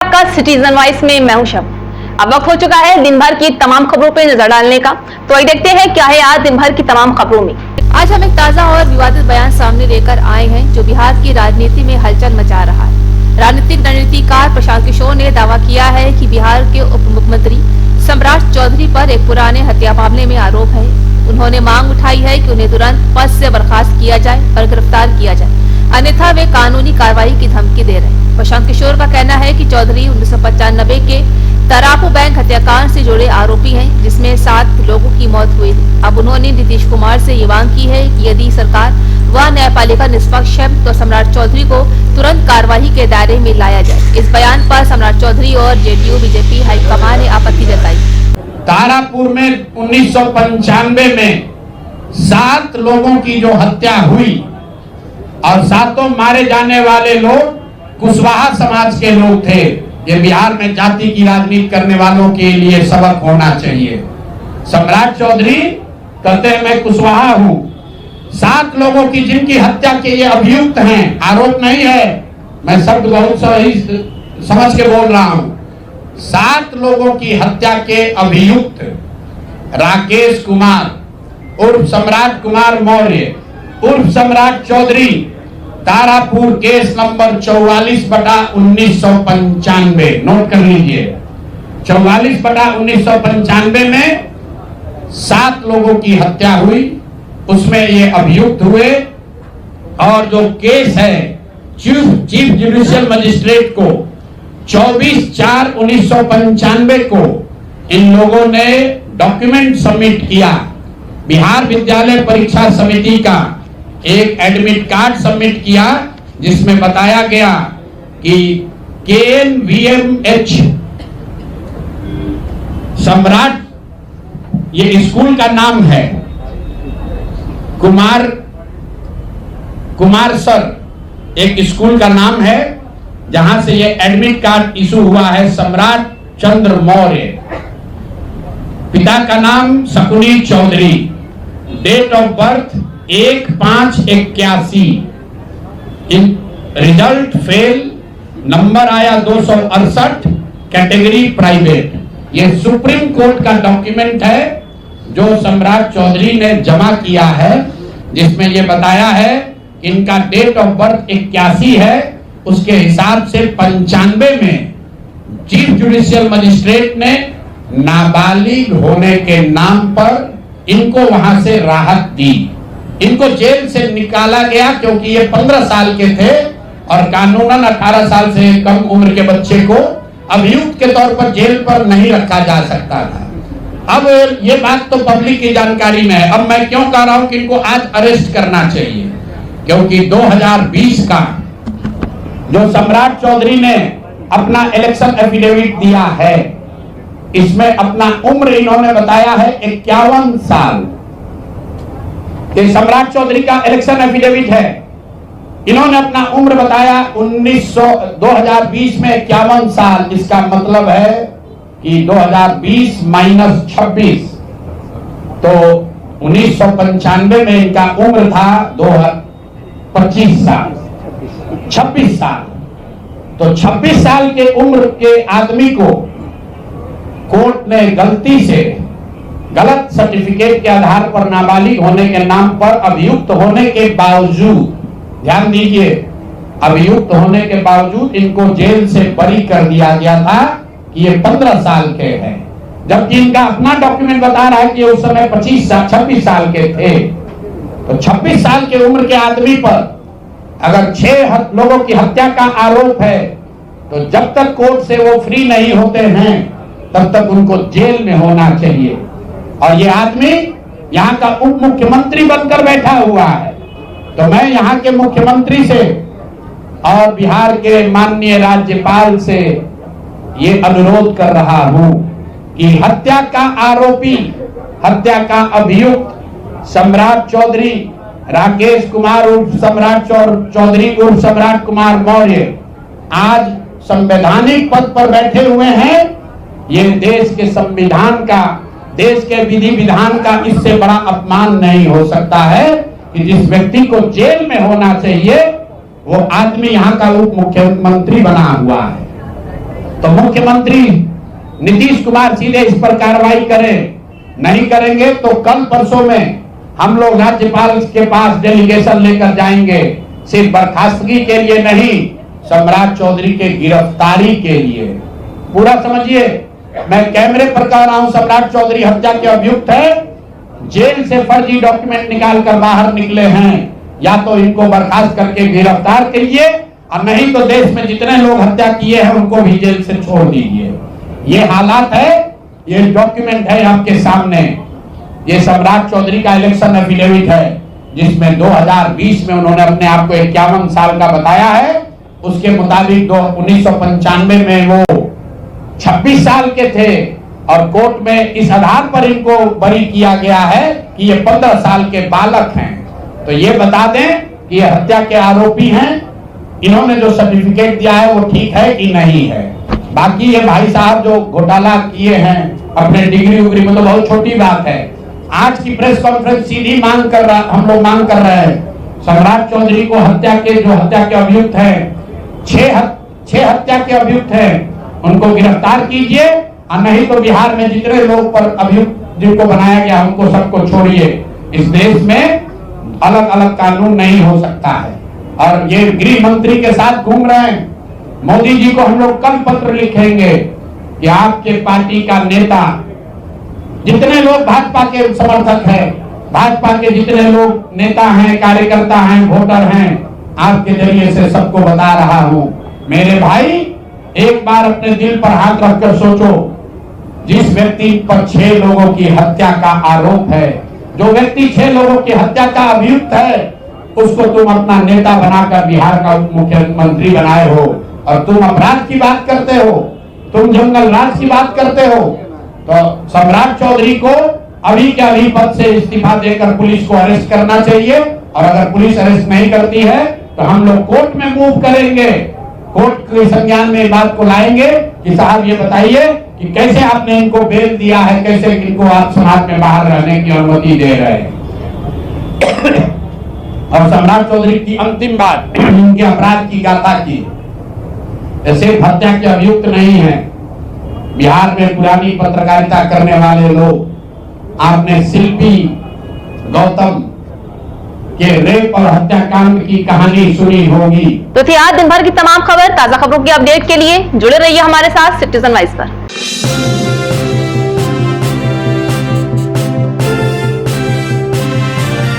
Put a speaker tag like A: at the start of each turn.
A: आपका citizen voice में मैं हूं शब। अब वक्त हो चुका है दिन भर की तमाम खबरों पर नजर डालने का, तो आइए देखते हैं क्या है आज दिन भर की तमाम खबरों में।
B: आज हम एक ताजा और विवादित बयान सामने लेकर आए हैं जो बिहार की राजनीति में हलचल मचा रहा है। राजनीतिक रणनीतिकार प्रशांत किशोर ने दावा किया है कि बिहार के उप मुख्यमंत्री सम्राट चौधरी पर एक पुराने हत्या मामले में आरोप है। उन्होंने मांग उठाई है कि उन्हें तुरंत पद से बर्खास्त किया जाए और गिरफ्तार किया जाए, अन्यथा वे कानूनी कार्रवाई की धमकी दे रहे हैं। प्रशांत किशोर का कहना है कि चौधरी 1995 के तरापू बैंक हत्याकांड से जुड़े आरोपी हैं, जिसमें 7 लोगों की मौत हुई थी। अब उन्होंने नीतीश कुमार से ये मांग की है कि यदि सरकार व न्यायपालिका निष्पक्ष है तो सम्राट चौधरी को तुरंत कार्रवाई के दायरे में लाया जाए। इस बयान पर सम्राट चौधरी और जेडीयू बीजेपी हाईकमान ने आपत्ति जताई।
C: तारापुर में 1995 में 7 लोगों की जो हत्या हुई और 7 मारे जाने वाले लोग कुशवाहा समाज के लोग थे। ये बिहार में जाति की राजनीति करने वालों के लिए सबक होना चाहिए। सम्राट चौधरी कहते हैं मैं कुशवाहा हूं। 7 लोगों की जिनकी हत्या के ये अभियुक्त हैं, आरोप नहीं है, मैं शब्द बहुत सही समझ के बोल रहा हूं। 7 लोगों की हत्या के अभियुक्त राकेश कुमार उर्फ सम्राट कुमार मौर्य उर्फ Samrat Chaudhary, Tarapur case number 44/1995, note कर लीजिए। 44/1995 में 7 लोगों की हत्या हुई, उसमें ये अभियुक्त हुए और जो केस है चीफ जुडिशियल मजिस्ट्रेट को 24/4/1995 को इन लोगों ने डॉक्यूमेंट सबमिट किया। बिहार विद्यालय परीक्षा समिति का एक एडमिट कार्ड सबमिट किया जिसमें बताया गया कि KNVMH सम्राट, ये स्कूल का नाम है, कुमार सर एक स्कूल का नाम है जहां से ये एडमिट कार्ड इशू हुआ है। सम्राट चंद्र मौर्य, पिता का नाम Shakuni Chaudhary, date of birth 1/5/81, result fail, number आया 268, कैटेगरी प्राइवेट। ये सुप्रीम कोर्ट का डॉक्यूमेंट है जो सम्राट चौधरी ने जमा किया है, जिसमें यह बताया है इनका डेट ऑफ बर्थ 81 है, उसके हिसाब से 95 में चीफ जुडिशियल मजिस्ट्रेट ने नाबालिग होने के नाम पर इनको वहां से राहत दी। इनको जेल से निकाला गया क्योंकि ये 15 साल के थे और कानूनन 18 साल से कम उम्र के बच्चे को अभियुक्त के तौर पर जेल पर नहीं रखा जा सकता था। अब ये बात तो पब्लिक की जानकारी में है। अब मैं क्यों कह रहा हूं कि इनको आज अरेस्ट करना चाहिए, क्योंकि 2020 का जो सम्राट चौधरी ने अपना इलेक्शन एफिडेविट दिया है, इसमें अपना उम्र इन्होंने बताया है 51 साल। ये सम्राट चौधरी का इलेक्शन एफिडेविट है। इन्होंने अपना उम्र बताया 2020 में 51 साल। इसका मतलब है कि 2020 - 26, तो 1995 में इनका उम्र था 25 साल, 26 साल। तो 26 साल के उम्र के आदमी को कोर्ट ने गलती से गलत सर्टिफिकेट के आधार पर नाबालिग होने के नाम पर अभियुक्त होने के बावजूद, ध्यान दीजिए, अभियुक्त होने के बावजूद इनको जेल से बरी कर दिया गया था कि ये 15 साल के हैं, जबकि इनका अपना डॉक्यूमेंट बता रहा है कि उस समय 26 साल के थे। तो 26 साल के उम्र के आदमी पर अगर 6 लोगों की हत्या का आरोप है, तो जब तक कोर्ट से वो फ्री नहीं होते हैं तब तक उनको जेल में होना चाहिए। और ये आदमी यहाँ का उप मुख्यमंत्री बनकर बैठा हुआ है। तो मैं यहाँ के मुख्यमंत्री से और बिहार के माननीय राज्यपाल से ये अनुरोध कर रहा हूं कि हत्या का आरोपी, हत्या का अभियुक्त सम्राट चौधरी, राकेश कुमार उर्फ सम्राट चौधरी उर्फ सम्राट कुमार मौर्य आज संवैधानिक पद पर बैठे हुए हैं। ये देश के संविधान का, देश के विधि विधान का इससे बड़ा अपमान नहीं हो सकता है कि जिस व्यक्ति को जेल में होना चाहिए वो आदमी यहाँ का उप मुख्यमंत्री बना हुआ है। तो मुख्यमंत्री नीतीश कुमार सीधे इस पर कार्रवाई करें। नहीं करेंगे तो कल परसों में हम लोग राज्यपाल के पास डेलीगेशन लेकर जाएंगे, सिर्फ बर्खास्तगी के लिए नहीं, सम्राट चौधरी के गिरफ्तारी के लिए। पूरा समझिए, मैं कैमरे पर कह रहा हूं, सम्राट चौधरी हत्या के अभियुक्त है, जेल से फर्जी डॉक्यूमेंट निकाल कर बाहर निकले हैं। या तो इनको बर्खास्त करके गिरफ्तार करिए और नहीं तो देश में जितने लोग हत्या किए हैं उनको भी जेल से छोड़ दीजिए। ये हालात है, ये डॉक्यूमेंट है आपके सामने। ये सम्राट चौधरी का इलेक्शन एफिडेविट है जिसमें 2020 में उन्होंने अपने आप को 51 साल का बताया है। उसके मुताबिक 1995 में वो 26 साल के थे और कोर्ट में इस आधार पर इनको बरी किया गया है कि ये 15 साल के बालक हैं। तो ये बता दें कि ये हत्या के आरोपी हैं। इन्होंने जो सर्टिफिकेट दिया है वो ठीक है कि नहीं है। बाकी ये भाई साहब जो घोटाला किए हैं अपने डिग्री उग्री में, तो बहुत छोटी बात है। आज की प्रेस कॉन्फ्रेंस सीधी हम लोग मांग कर रहे हैं, सम्राट चौधरी को हत्या के अभियुक्त हैं, 6 हत्या के अभियुक्त हैं, उनको गिरफ्तार कीजिए और नहीं तो बिहार में जितने लोग पर अभियुक्त जिनको बनाया गया उनको सबको छोड़िए। इस देश में अलग अलग कानून नहीं हो सकता है। और ये गृह मंत्री के साथ घूम रहे हैं। मोदी जी को हम लोग कल पत्र लिखेंगे कि आपके पार्टी का नेता, जितने लोग भाजपा के समर्थक हैं, भाजपा के जितने लोग नेता हैं, कार्यकर्ता हैं, वोटर हैं, आपके जरिए से सबको बता रहा हूं, मेरे भाई एक बार अपने दिल पर हाथ रखकर सोचो, जिस व्यक्ति पर 6 लोगों की हत्या का आरोप है, जो व्यक्ति 6 लोगों की हत्या का अभियुक्त है, उसको तुम अपना नेता बनाकर बिहार का उप मुख्यमंत्री बनाए हो और तुम अपराध की बात करते हो, तुम जंगल राज की बात करते हो। तो सम्राट चौधरी को अभी के अभी पद से इस्तीफा देकर पुलिस को अरेस्ट करना चाहिए और अगर पुलिस अरेस्ट नहीं करती है तो हम लोग कोर्ट में मूव करेंगे, कोर्ट के संज्ञान में बात को लाएंगे कि साहब ये बताइए कि कैसे आपने इनको बेल दिया है, कैसे इनको आप समाज में बाहर रहने की अनुमति दे रहे हैं। और सम्राट चौधरी की अंतिम बात, उनके अपराध की गाथा की, सिर्फ हत्या के अभियुक्त नहीं है। बिहार में पुरानी पत्रकारिता करने वाले लोग, आपने शिल्पी गौतम के रेप और हत्याकांड की कहानी सुनी होगी।
A: तो थी आज दिन भर की तमाम खबर। ताजा खबरों की अपडेट के लिए जुड़े रहिए हमारे साथ सिटीजन वाइस पर।